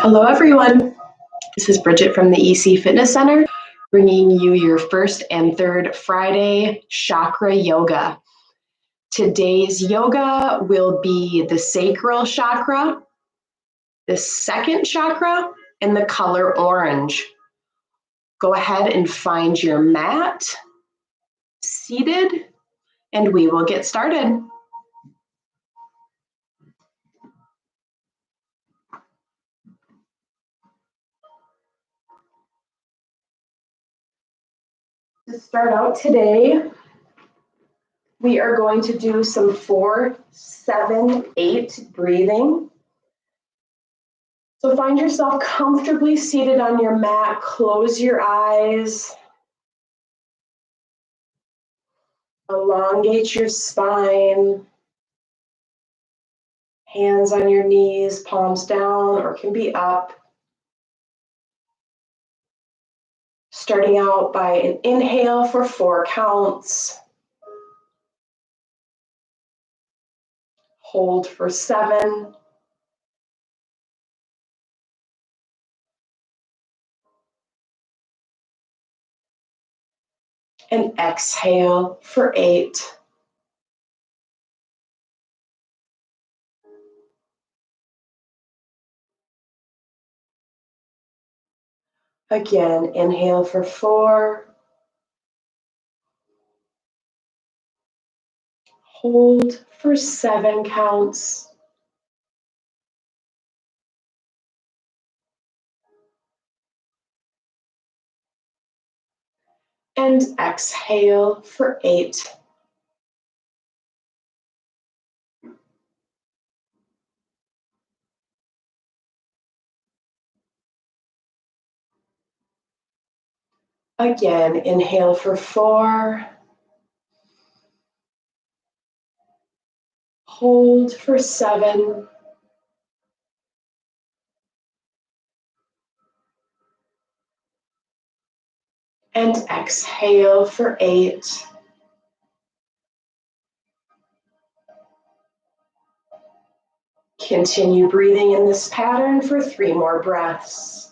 Hello, everyone. This is Bridget from the EC Fitness Center, bringing you your first and third Friday Chakra Yoga. Today's yoga will be the Sacral Chakra, the second chakra, and the color orange. Go ahead and find your mat, seated, and we will get started. To start out today, we are going to do some 4, 7, 8 breathing. So find yourself comfortably seated on your mat. Close your eyes. Elongate your spine. Hands on your knees, palms down, or can be up. Starting out by an inhale for 4 counts. Hold for 7. And exhale for 8. Again, inhale for 4. Hold for 7 counts. And exhale for 8. Again, inhale for 4. Hold for 7. And exhale for 8. Continue breathing in this pattern for 3 more breaths.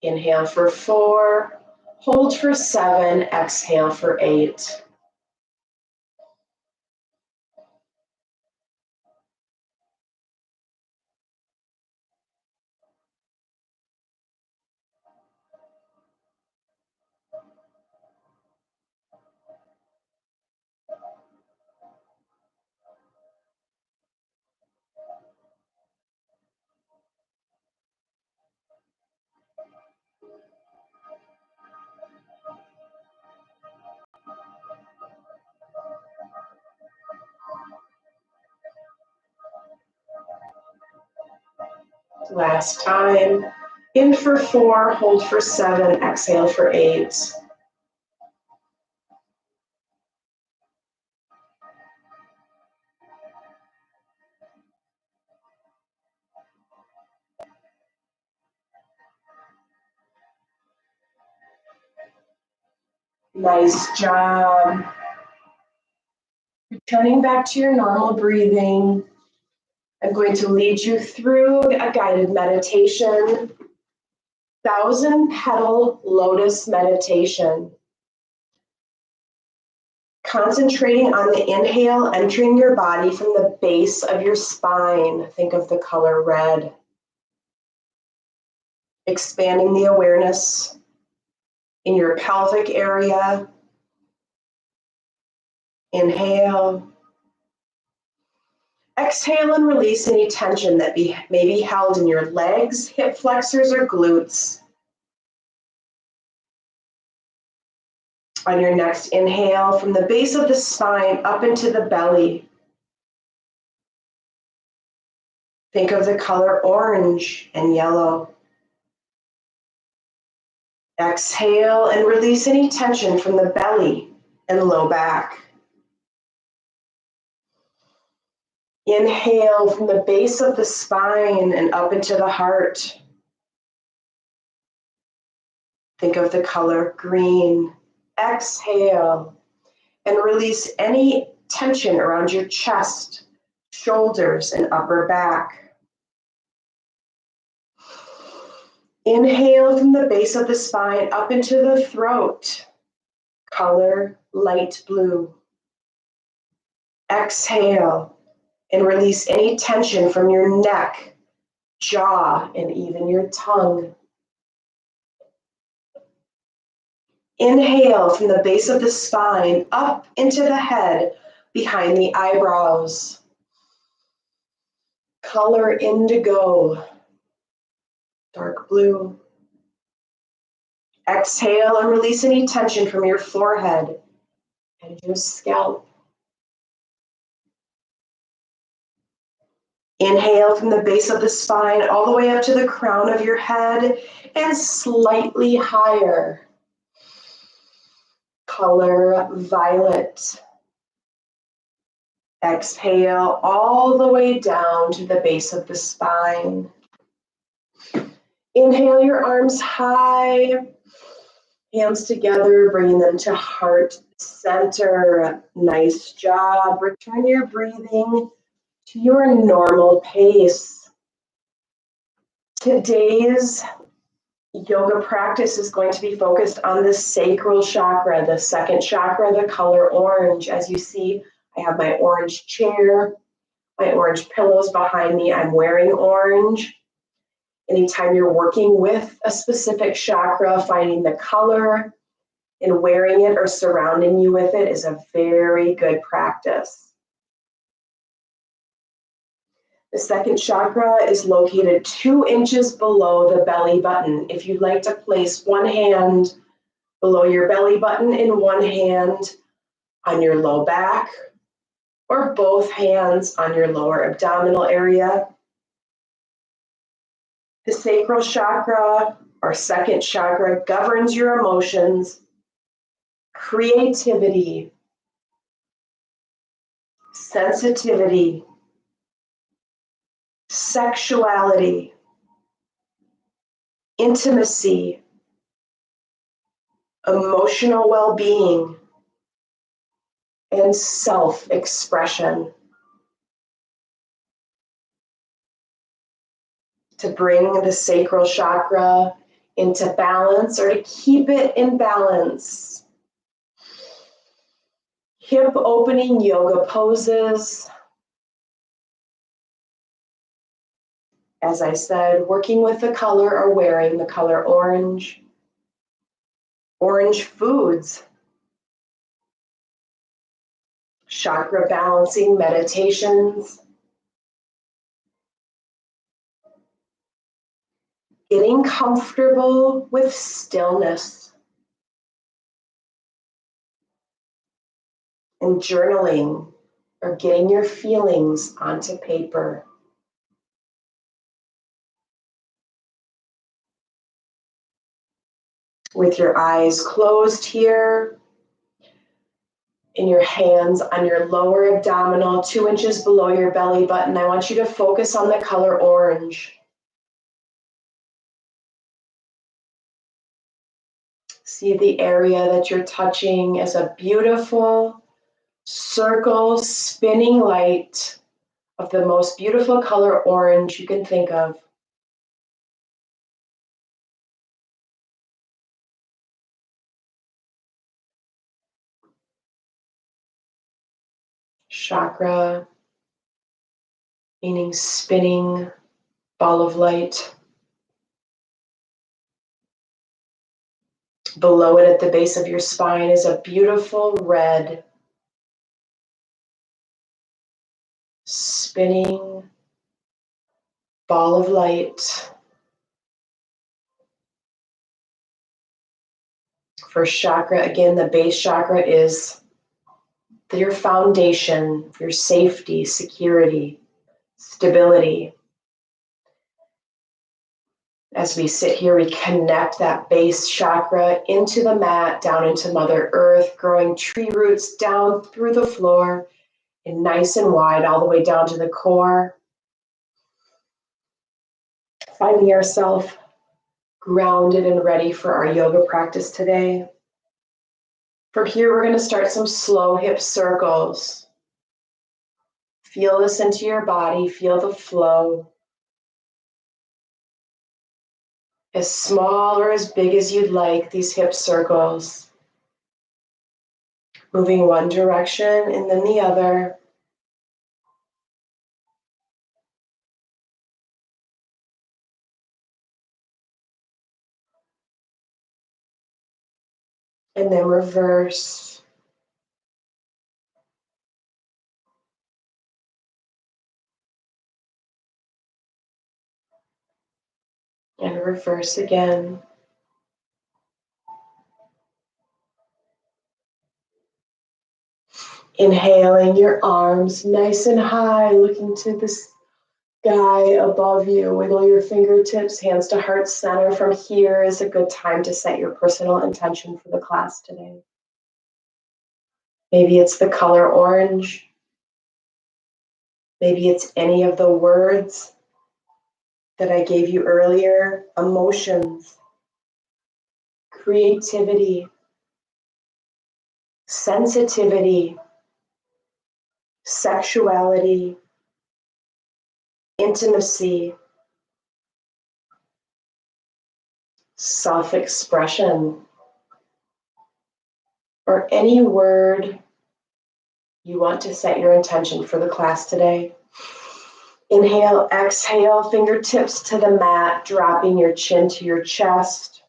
Inhale for 4, hold for 7, exhale for 8. Last time. In for 4, hold for 7, exhale for 8. Nice job. Returning back to your normal breathing. I'm going to lead you through a guided meditation. 1,000-petal lotus meditation. Concentrating on the inhale, entering your body from the base of your spine. Think of the color red. Expanding the awareness in your pelvic area. Inhale. Exhale and release any tension that may be held in your legs, hip flexors, or glutes. On your next inhale, from the base of the spine up into the belly. Think of the color orange and yellow. Exhale and release any tension from the belly and low back. Inhale from the base of the spine and up into the heart. Think of the color green. Exhale and release any tension around your chest, shoulders, and upper back. Inhale from the base of the spine up into the throat. Color light blue. Exhale and release any tension from your neck, jaw, and even your tongue. Inhale from the base of the spine up into the head, behind the eyebrows. Color indigo, dark blue. Exhale and release any tension from your forehead and your scalp. Inhale from the base of the spine all the way up to the crown of your head and slightly higher. Color violet. Exhale all the way down to the base of the spine. Inhale your arms high, hands together, bringing them to heart center. Nice job. Return your breathing to your normal pace. Today's yoga practice is going to be focused on the sacral chakra, the second chakra, the color orange. As you see, I have my orange chair, my orange pillows behind me. I'm wearing orange. Anytime you're working with a specific chakra, finding the color and wearing it or surrounding you with it is a very good practice. The second chakra is located 2 inches below the belly button. If you'd like to place one hand below your belly button and one hand on your low back, or both hands on your lower abdominal area. The sacral chakra, or second chakra, governs your emotions, creativity, sensitivity, sexuality, intimacy, emotional well-being, and self-expression. To bring the sacral chakra into balance, or to keep it in balance. Hip opening yoga poses. As I said, working with the color or wearing the color orange. Orange foods. Chakra balancing meditations. Getting comfortable with stillness. And journaling, or getting your feelings onto paper. With your eyes closed here, and your hands on your lower abdominal, 2 inches below your belly button, I want you to focus on the color orange. See the area that you're touching as a beautiful circle, spinning light of the most beautiful color orange you can think of. Chakra, meaning spinning ball of light. Below it at the base of your spine is a beautiful red spinning ball of light. First chakra, again, the base chakra is your foundation, your safety, security, stability. As we sit here, we connect that base chakra into the mat, down into Mother Earth, growing tree roots down through the floor and nice and wide all the way down to the core. Finding ourselves grounded and ready for our yoga practice today. From here, we're going to start some slow hip circles. Feel this into your body, feel the flow. as small or as big as you'd like, these hip circles. Moving one direction and then the other. And then reverse. And reverse again. Inhaling your arms nice and high, looking to the sky above you. Wiggle your fingertips, hands to heart center. From here is a good time to set your personal intention for the class today. Maybe it's the color orange. Maybe it's any of the words that I gave you earlier. Emotions, creativity, sensitivity, sexuality, intimacy, self-expression, or any word you want to set your intention for the class today. Inhale, exhale, fingertips to the mat, dropping your chin to your chest.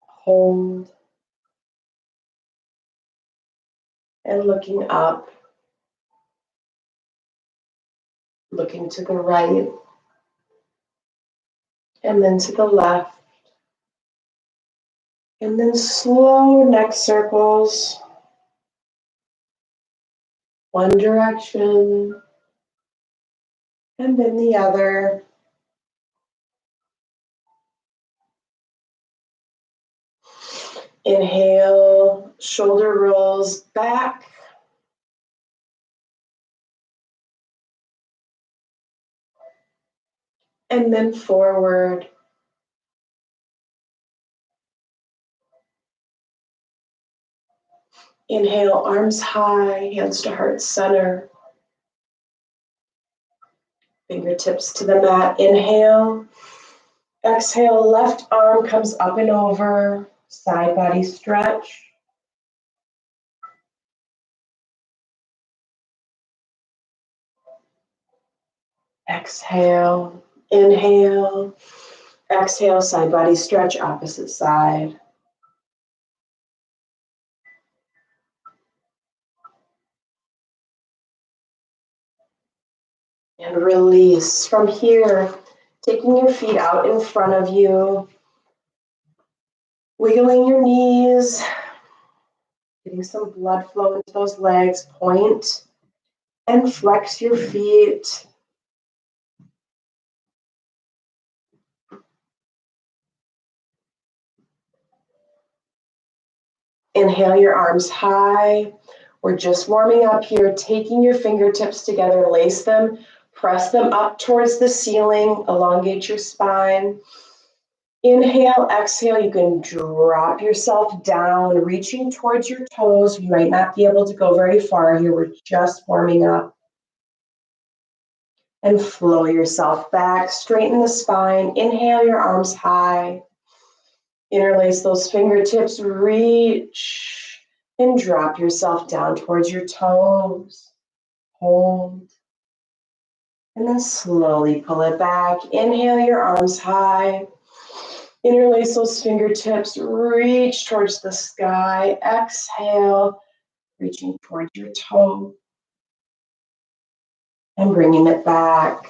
Hold. And looking up, looking to the right, and then to the left. And then slow neck circles. One direction, and then the other. Inhale, shoulder rolls back. And then forward. Inhale, arms high, hands to heart center. Fingertips to the mat. Inhale. Exhale, left arm comes up and over. Side body stretch. Exhale, inhale. Exhale, side body stretch, opposite side. And release. From here, taking your feet out in front of you, wiggling your knees, getting some blood flow into those legs. Point and flex your feet. Inhale your arms high. We're just warming up here, taking your fingertips together, lace them, press them up towards the ceiling, elongate your spine. Inhale, exhale, you can drop yourself down, reaching towards your toes. You might not be able to go very far here. We're just warming up. And flow yourself back, straighten the spine. Inhale your arms high. Interlace those fingertips, reach, and drop yourself down towards your toes. Hold. And then slowly pull it back. Inhale your arms high. Interlace those fingertips, reach towards the sky. Exhale, reaching towards your toe. And bringing it back.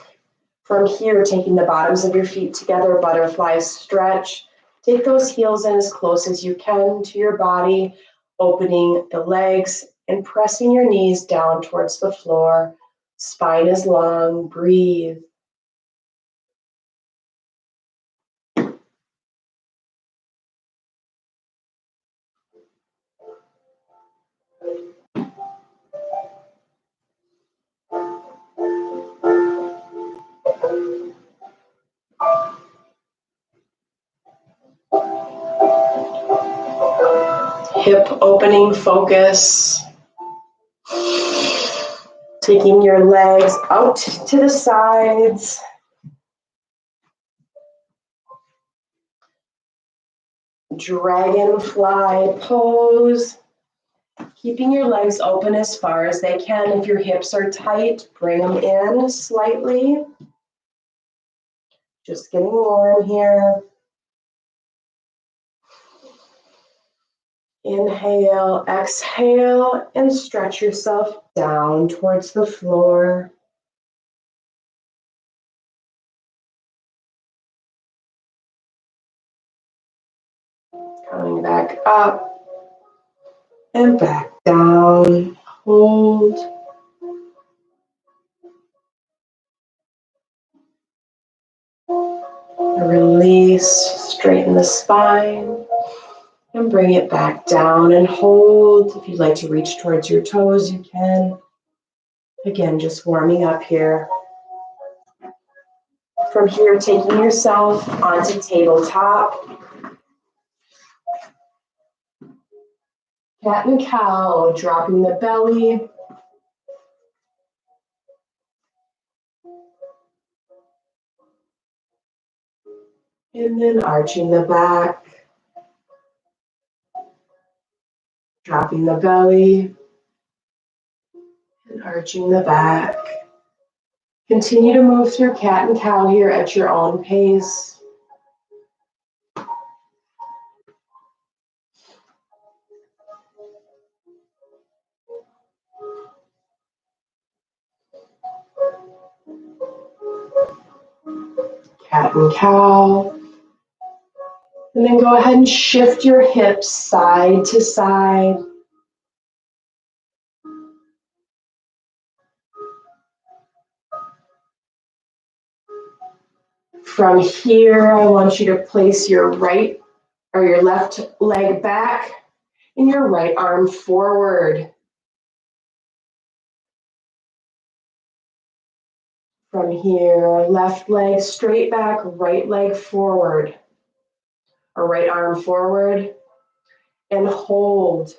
From here, taking the bottoms of your feet together, butterfly stretch. Take those heels in as close as you can to your body, opening the legs and pressing your knees down towards the floor. Spine is long, breathe. Hip opening focus. Taking your legs out to the sides. Dragonfly pose. Keeping your legs open as far as they can. If your hips are tight, bring them in slightly. Just getting warm here. Inhale, exhale, and stretch yourself down towards the floor. Coming back up and back down. Hold. Release, straighten the spine. And bring it back down and hold. If you'd like to reach towards your toes, you can. Again, just warming up here. From here, taking yourself onto tabletop. Cat and cow, dropping the belly. And then arching the back. Dropping the belly. And arching the back. Continue to move through cat and cow here at your own pace. Cat and cow. And then go ahead and shift your hips side to side. From here, I want you to place your right or your left leg back and your right arm forward. From here, left leg straight back, right leg forward, or right arm forward, and hold.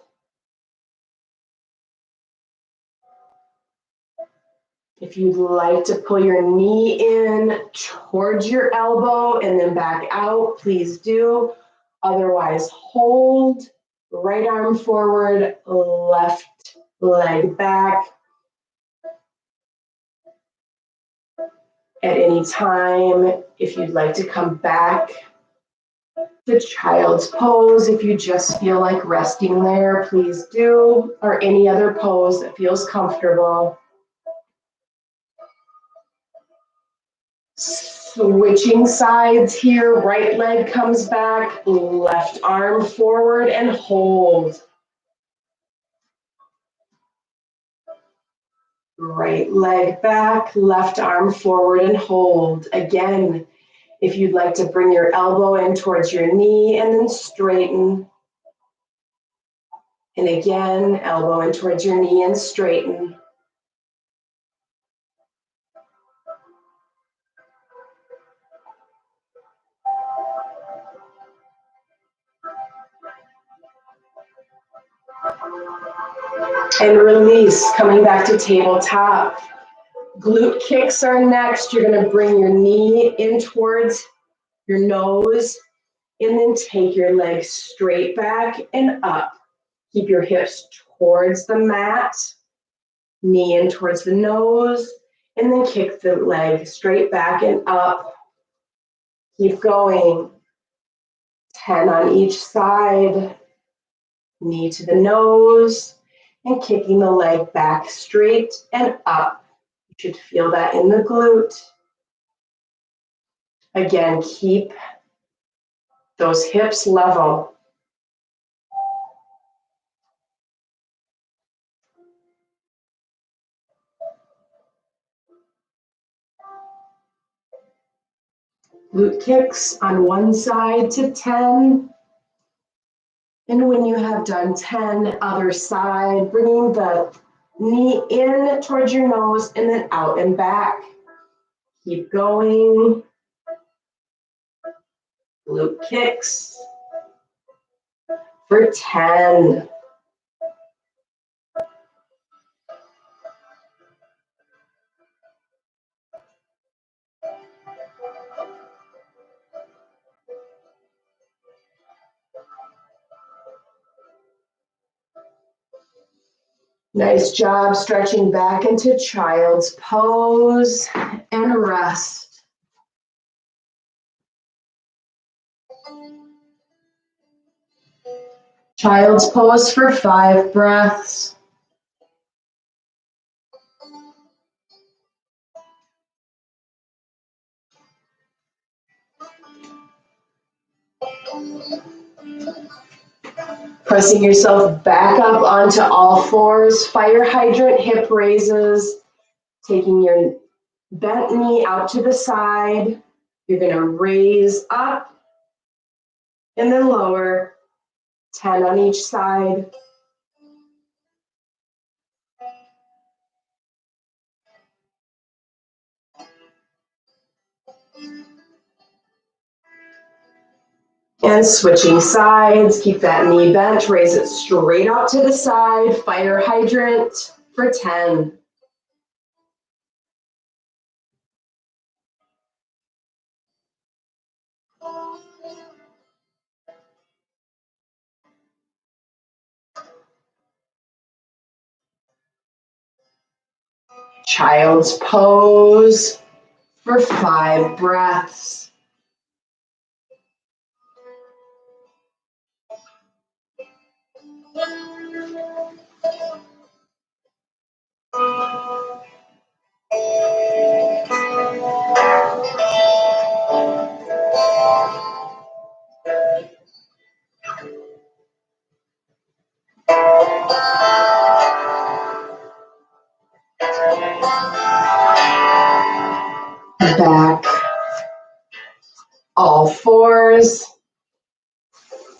If you'd like to pull your knee in towards your elbow and then back out, please do. Otherwise, hold, right arm forward, left leg back. At any time, if you'd like to come back to child's pose, if you just feel like resting there, please do, or any other pose that feels comfortable. Switching sides here, right leg comes back, left arm forward and hold. Right leg back, left arm forward and hold. Again, if you'd like to bring your elbow in towards your knee and then straighten. And again, elbow in towards your knee and straighten. And release, coming back to tabletop. Glute kicks are next. You're gonna bring your knee in towards your nose and then take your legs straight back and up. Keep your hips towards the mat, knee in towards the nose, and then kick the leg straight back and up. Keep going. 10 on each side. Knee to the nose and kicking the leg back straight and up. You should feel that in the glute. Again, keep those hips level. Glute kicks on one side to 10. And when you have done 10, other side, bringing the knee in towards your nose and then out and back. Keep going. Glute kicks for 10. Nice job stretching back into child's pose and rest. Child's pose for 5 breaths. Pressing yourself back up onto all fours, fire hydrant hip raises, taking your bent knee out to the side. You're going to raise up and then lower, 10 on each side. And switching sides, keep that knee bent, raise it straight out to the side, fire hydrant for 10. Child's pose for 5 breaths. Back, all fours.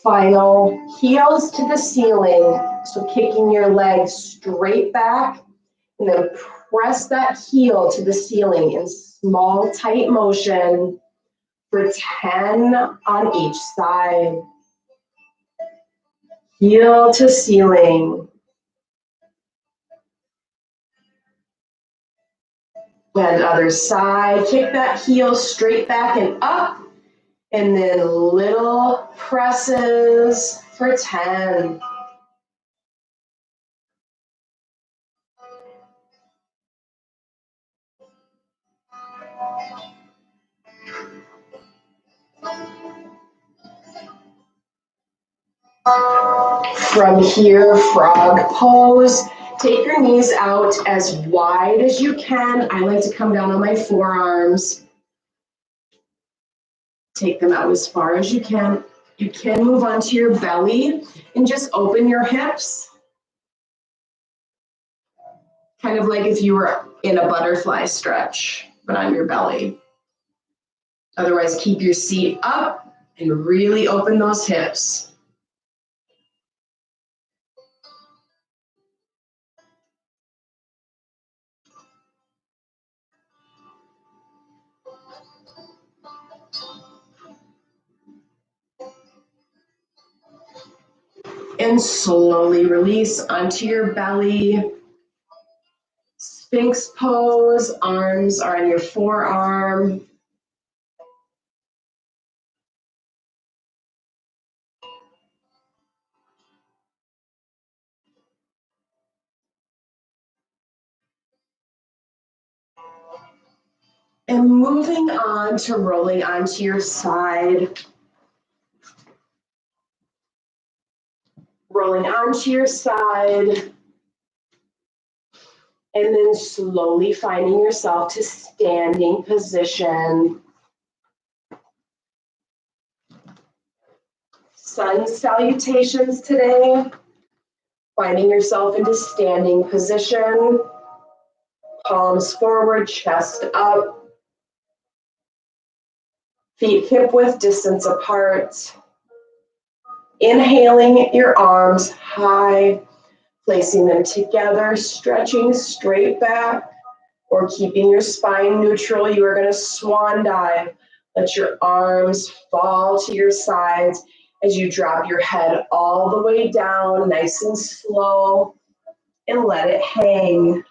Final heels to the ceiling. So kicking your legs straight back and then press that heel to the ceiling in small, tight motion for 10 on each side. Heel to ceiling. And other side, kick that heel straight back and up. And then little presses for 10. From here, frog pose. Take your knees out as wide as you can. I like to come down on my forearms. Take them out as far as you can. You can move onto your belly and just open your hips. Kind of like if you were in a butterfly stretch, but on your belly. Otherwise, keep your seat up and really open those hips. And slowly release onto your belly. Sphinx pose, arms are on your forearm. And moving on to rolling onto your side. Rolling onto your side. And then slowly finding yourself to standing position. Sun salutations today. Finding yourself into standing position. Palms forward, chest up. Feet hip width distance apart. Inhaling your arms high, placing them together, stretching straight back, or keeping your spine neutral. You are going to swan dive. Let your arms fall to your sides as you drop your head all the way down, nice and slow, and let it hang.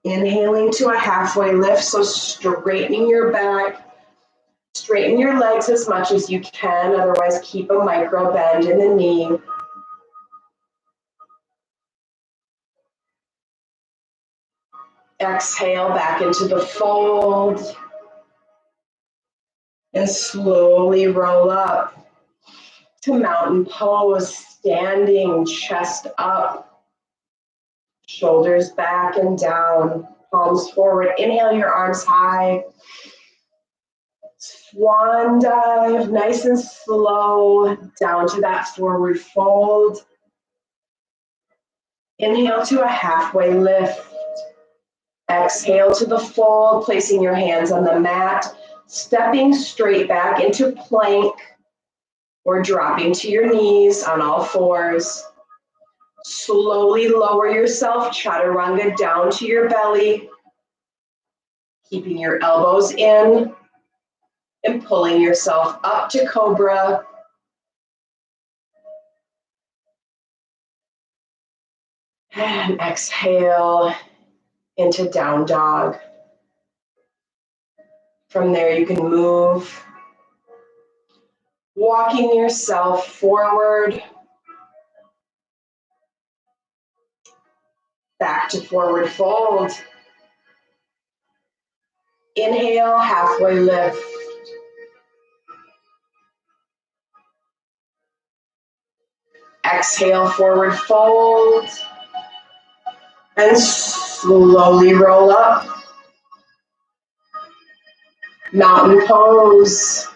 Inhaling to a halfway lift, so straightening your back, Straighten your legs as much as you can, otherwise keep a micro bend in the knee. Exhale back into the fold and slowly roll up to mountain pose, standing, chest up, shoulders back and down, palms forward. Inhale your arms high. Swan dive, nice and slow, down to that forward fold. Inhale to a halfway lift. Exhale to the fold, placing your hands on the mat, stepping straight back into plank or dropping to your knees on all fours. Slowly lower yourself, chaturanga, down to your belly, keeping your elbows in and pulling yourself up to cobra. And exhale into down dog. From there, you can move, walking yourself forward, back to forward fold. Inhale, halfway lift. Exhale, forward fold. And slowly roll up. Mountain pose.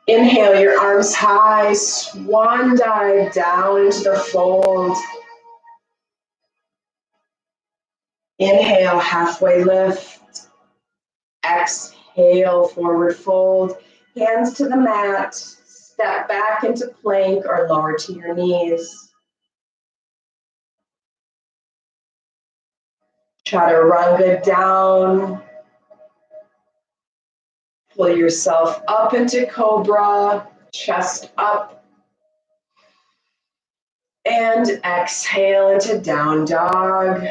Inhale your arms high, swan dive down into the fold. Inhale, halfway lift. Exhale, forward fold. Hands to the mat. Step back into plank or lower to your knees. Chaturanga down. Pull yourself up into cobra, chest up. And exhale into down dog.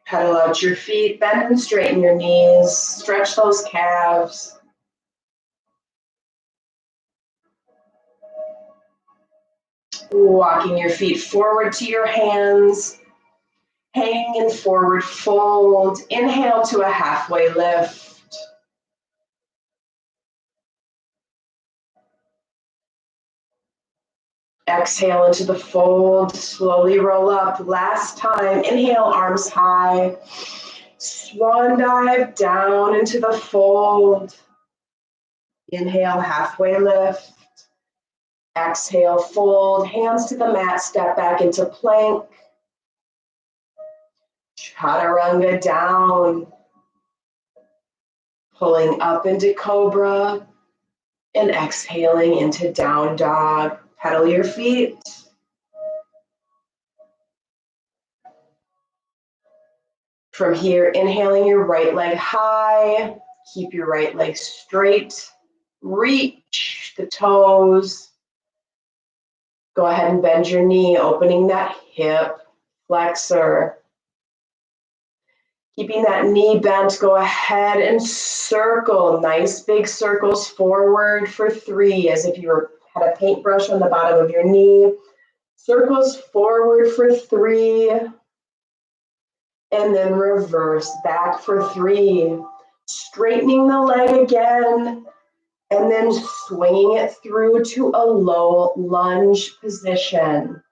Pedal out your feet, bend and straighten your knees, stretch those calves. Walking your feet forward to your hands, hanging in forward fold. Inhale to a halfway lift. Exhale into the fold, slowly roll up. Last time, inhale, arms high. Swan dive down into the fold. Inhale, halfway lift. Exhale, fold, hands to the mat, step back into plank. Chaturanga down. Pulling up into cobra and exhaling into down dog. Pedal your feet. From here, inhaling your right leg high. Keep your right leg straight. Reach the toes. Go ahead and bend your knee, opening that hip flexor. Keeping that knee bent, go ahead and circle. Nice big circles forward for 3, as if you had a paintbrush on the bottom of your knee. Circles forward for 3. And then reverse back for 3. Straightening the leg again. And then swinging it through to a low lunge position.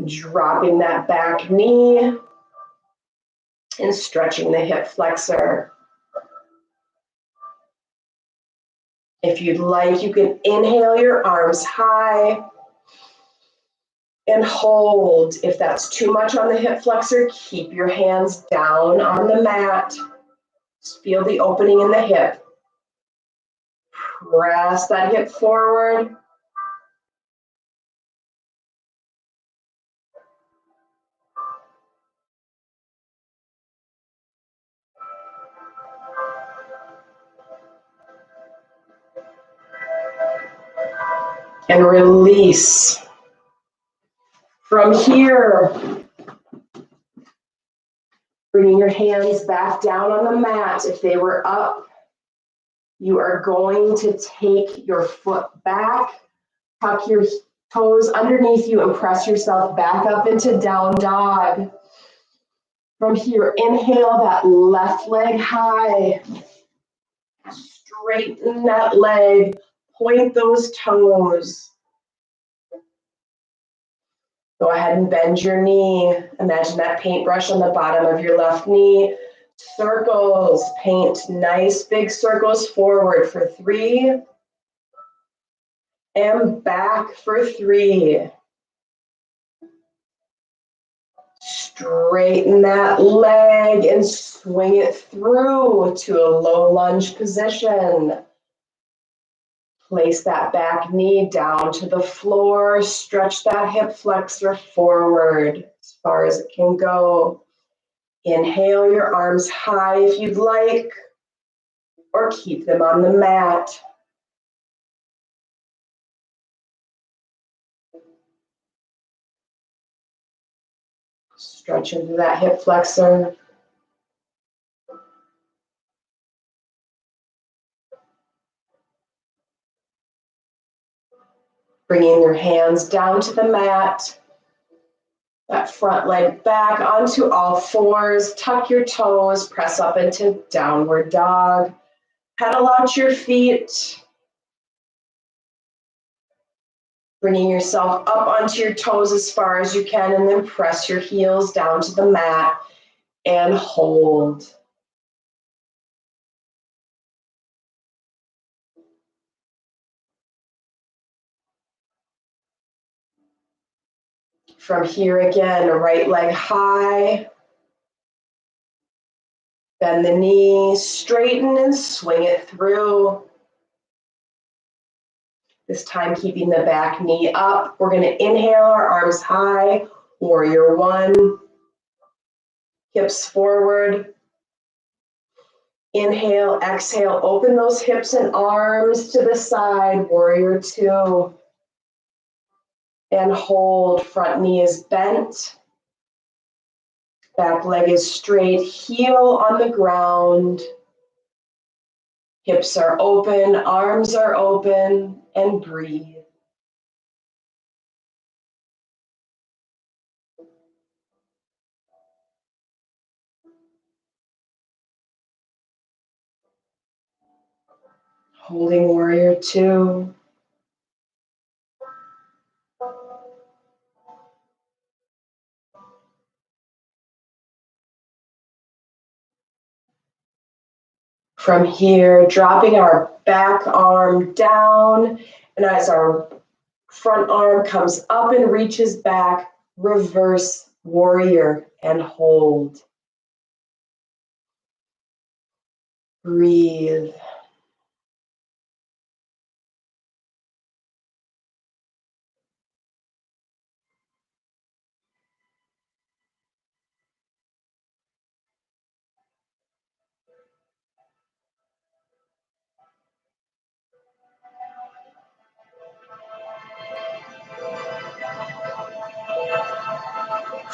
Dropping that back knee. And stretching the hip flexor. If you'd like, you can inhale your arms high and hold. If that's too much on the hip flexor, keep your hands down on the mat. Just feel the opening in the hip. Press that hip forward. and release. From here, bringing your hands back down on the mat. If they were up, you are going to take your foot back, tuck your toes underneath you, and press yourself back up into down dog. From here, inhale that left leg high. Straighten that leg. Point those toes. Go ahead and bend your knee. Imagine that paintbrush on the bottom of your left knee. Circles. Paint nice big circles forward for 3. And back for 3. Straighten that leg and swing it through to a low lunge position. Place that back knee down to the floor. Stretch that hip flexor forward as far as it can go. Inhale your arms high if you'd like, or keep them on the mat. Stretch into that hip flexor. Bringing your hands down to the mat. That front leg back onto all fours. Tuck your toes. Press up into downward dog. Pedal out your feet. Bringing yourself up onto your toes as far as you can, and then press your heels down to the mat and hold. From here again, right leg high. Bend the knee, straighten and swing it through. This time keeping the back knee up. We're going to inhale our arms high, warrior 1. Hips forward. Inhale, exhale, open those hips and arms to the side, warrior 2. And hold, front knee is bent. Back leg is straight, heel on the ground. Hips are open, arms are open, and breathe. Holding warrior 2. From here, dropping our back arm down, and as our front arm comes up and reaches back, reverse warrior and hold. Breathe.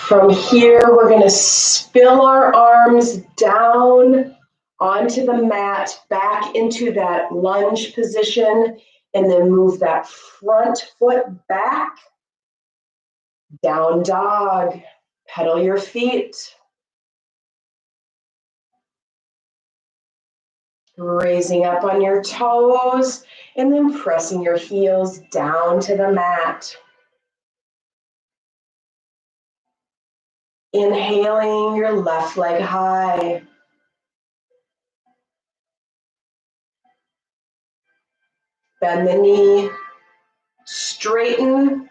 From here, we're going to spill our arms down onto the mat, back into that lunge position, and then move that front foot back. Down dog. Pedal your feet. Raising up on your toes, and then pressing your heels down to the mat. Inhaling your left leg high. Bend the knee, straighten,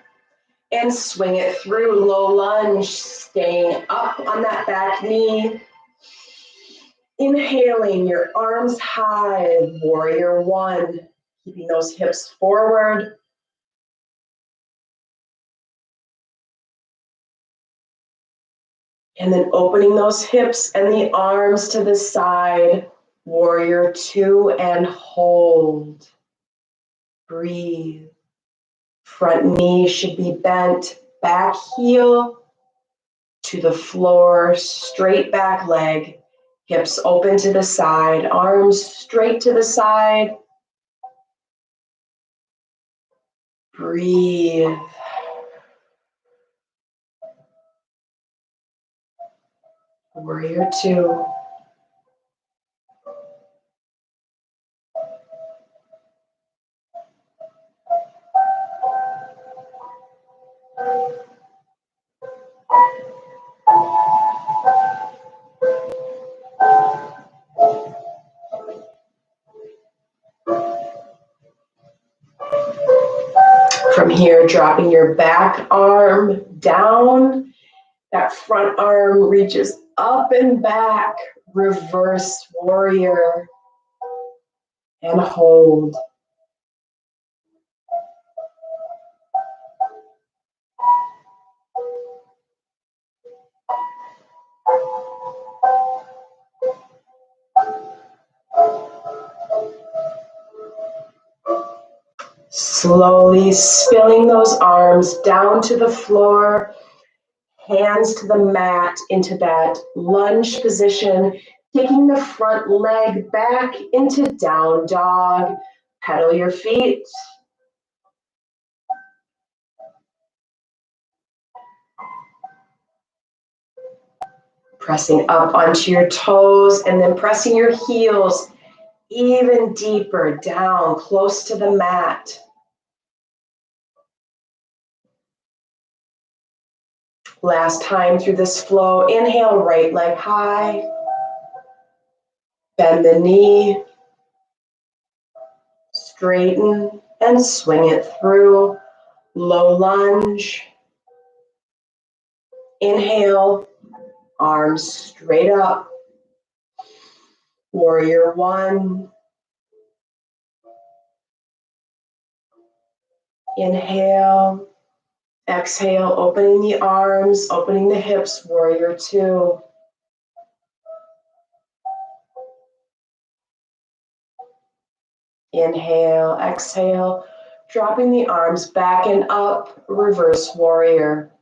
and swing it through. Low lunge, staying up on that back knee. Inhaling your arms high, warrior 1. Keeping those hips forward. And then opening those hips and the arms to the side, warrior 2, and hold. Breathe. Front knee should be bent, back heel to the floor, straight back leg, hips open to the side, arms straight to the side. Breathe. Warrior two. From here, dropping your back arm down. That front arm reaches up and back. Reverse warrior. And hold. Slowly spilling those arms down to the floor, hands to the mat into that lunge position, kicking the front leg back into down dog. Pedal your feet. Pressing up onto your toes and then pressing your heels even deeper down, close to the mat. Last time through this flow, inhale, right leg high. Bend the knee. Straighten and swing it through. Low lunge. Inhale, arms straight up. Warrior one. Inhale. Exhale, opening the arms, opening the hips, warrior two. Inhale, exhale, dropping the arms back and up, reverse warrior.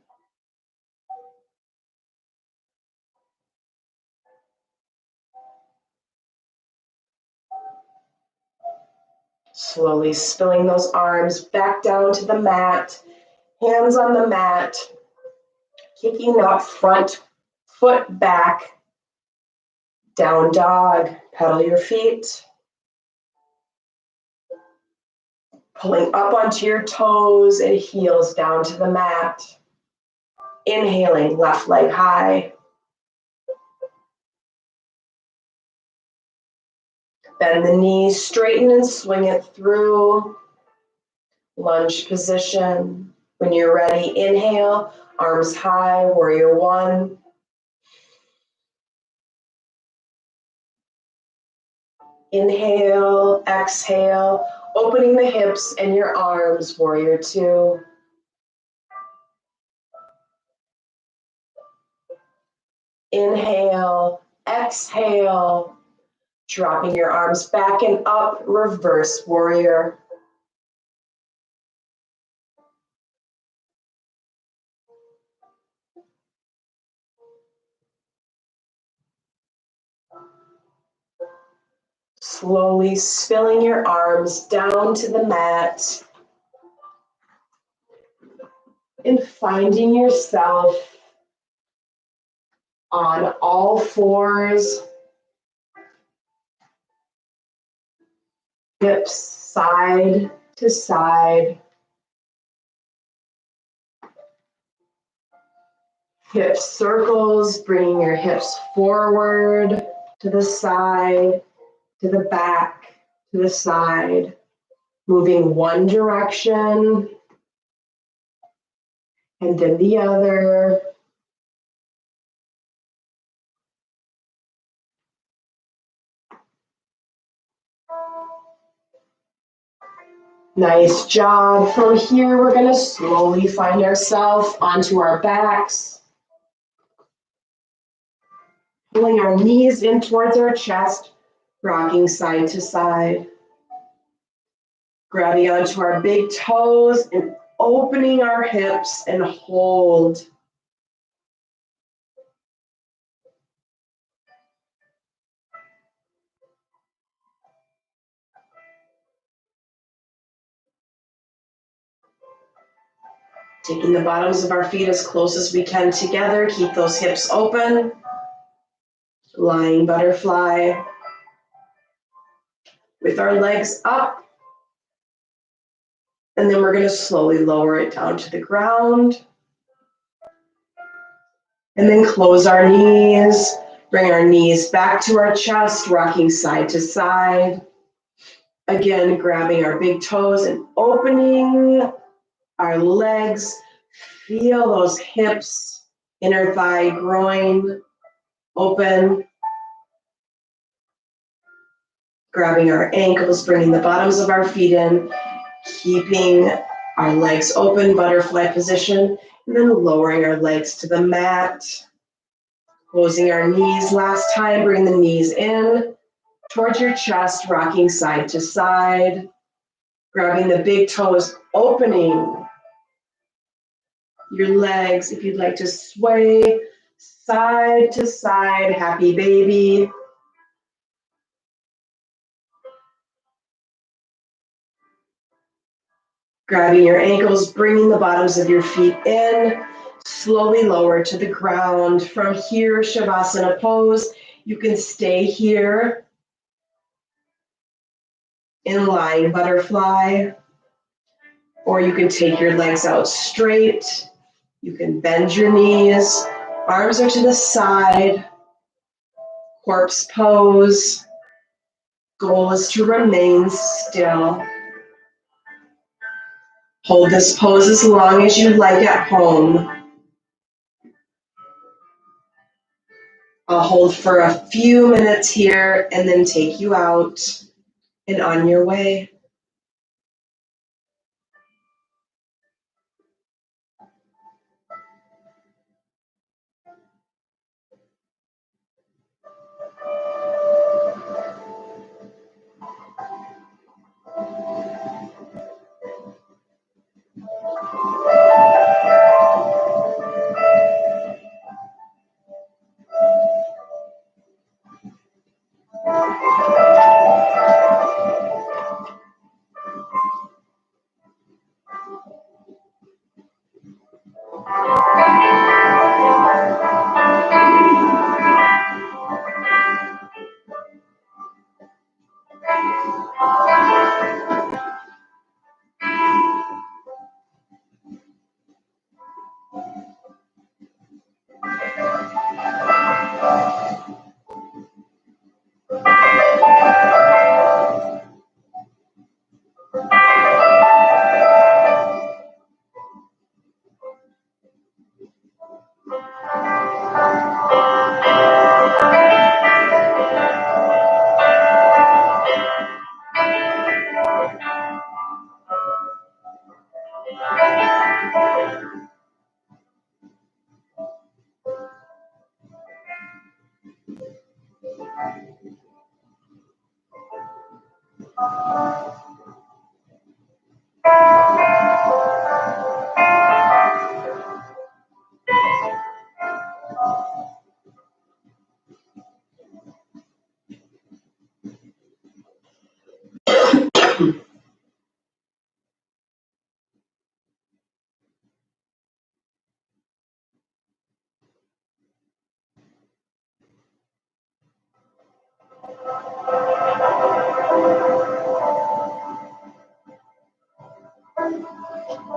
Slowly spilling those arms back down to the mat, hands on the mat, kicking that front foot back, down dog, pedal your feet. Pulling up onto your toes and heels down to the mat. Inhaling, left leg high. Bend the knees, straighten and swing it through. Lunge position. When you're ready, inhale, arms high, warrior one. Inhale, exhale, opening the hips and your arms, warrior two. Inhale, exhale, dropping your arms back and up, reverse warrior. Slowly spilling your arms down to the mat and finding yourself on all fours, hips side to side, hip circles, bringing your hips forward, to the side, to the back, to the side, moving one direction and then the other. Nice job. From here, we're going to slowly find ourselves onto our backs. Pulling our knees in towards our chest, rocking side to side. Grabbing onto our big toes and opening our hips and hold. Taking the bottoms of our feet as close as we can together. Keep those hips open. Lying butterfly. With our legs up. And then we're going to slowly lower it down to the ground. And then close our knees. Bring our knees back to our chest, rocking side to side. Again, grabbing our big toes and opening our legs. Feel those hips, inner thigh, groin, open. Grabbing our ankles, bringing the bottoms of our feet in, keeping our legs open, butterfly position, and then lowering our legs to the mat. Closing our knees last time, bring the knees in towards your chest, rocking side to side. Grabbing the big toes, opening your legs. If you'd like to sway side to side, happy baby. Grabbing your ankles, bringing the bottoms of your feet in, slowly lower to the ground. From here, Shavasana pose. You can stay here in lying butterfly, or you can take your legs out straight. You can bend your knees, arms are to the side, corpse pose. Goal is to remain still. Hold this pose as long as you like at home. I'll hold for a few minutes here and then take you out and on your way.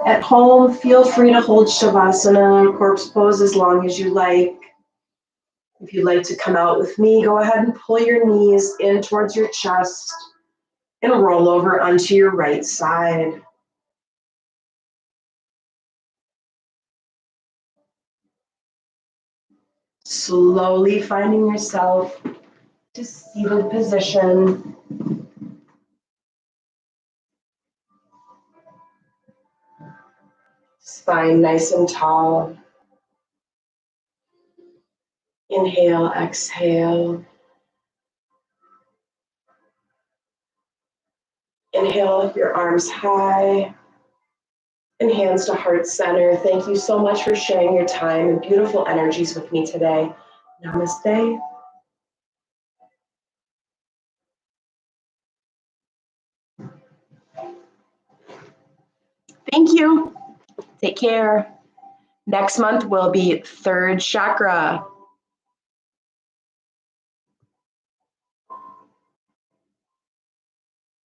At home, feel free to hold Shavasana, corpse pose as long as you like. If you'd like to come out with me, go ahead and pull your knees in towards your chest and roll over onto your right side. Slowly finding yourself to seated position. Spine nice and tall. Inhale, exhale. Inhale, your arms high. And hands to heart center. Thank you so much for sharing your time and beautiful energies with me today. Namaste. Thank you. Take care. Next month will be third chakra.